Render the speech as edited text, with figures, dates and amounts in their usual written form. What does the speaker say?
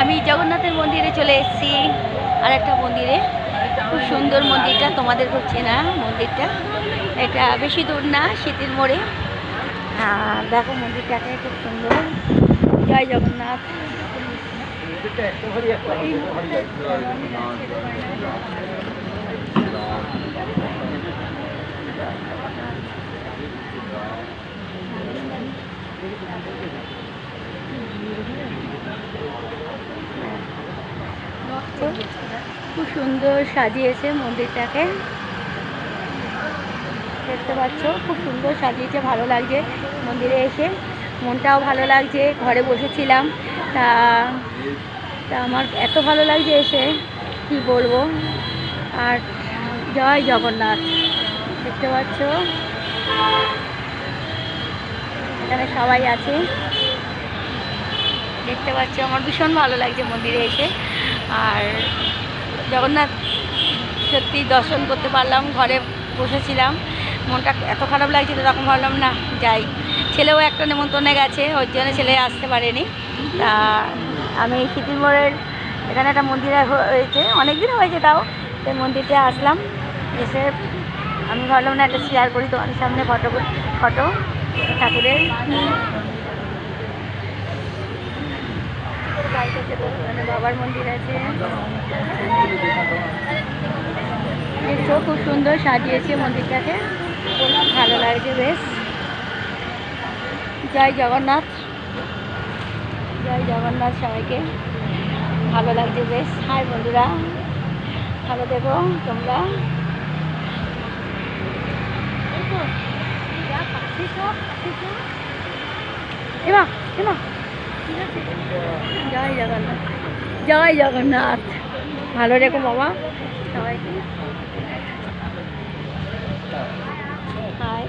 আমি জগন্নাথের মন্দিরে চলে এসেছি, আর একটা মন্দিরে। খুব সুন্দর মন্দিরটা, তোমাদের হচ্ছে না মন্দিরটা, এটা বেশি দূর না, শীতের মোড়ে। দেখো মন্দিরটাকে, খুব সুন্দর। জয় জগন্নাথ। খুব সুন্দর সাজিয়েছে মন্দিরটাকে, দেখতে পাচ্ছ। খুব সুন্দর সাজিয়েছে, ভালো লাগছে মন্দিরে এসে, মনটাও ভালো লাগছে। ঘরে বসেছিলাম, তা আমার এত ভালো লাগছে এসে, কি বলবো। আর জয় জগন্নাথ, দেখতে পাচ্ছ এখানে সবাই আছে, দেখতে পাচ্ছ। আমার ভীষণ ভালো লাগছে মন্দিরে এসে। আর জগন্নাথ সত্যি দর্শন করতে পারলাম। ঘরে বসেছিলাম, মনটা এত খারাপ লাগছিল, তখন ভাবলাম না যাই। ছেলেও একটা নেমন্তন্নে গেছে, ওর জন্য ছেলে আসতে পারেনি। তা আমি শীতের মোড়ের এখানে একটা মন্দির হয়েছে, অনেক দিন হয়েছে তাও, সেই মন্দিরতে আসলাম। এসে আমি ভাবলাম না একটা শেয়ার করি তোমাদের সামনে ফটো ঠাকুরের। বাবার মন্দির আছে, দেখছো খুব সুন্দর সাজিয়েছে মন্দিরটাকে, ভালো লাগছে বেশ। জয় জগন্নাথ, জয় জগন্নাথ সবাইকে, ভালো লাগছে বেশ। হাই বন্ধুরা, ভালো দেখো তোমরা। জয় জগন্নাথ, জয় জগন্নাথ, ভালো রেখো বাবা সবাইকে। হাই।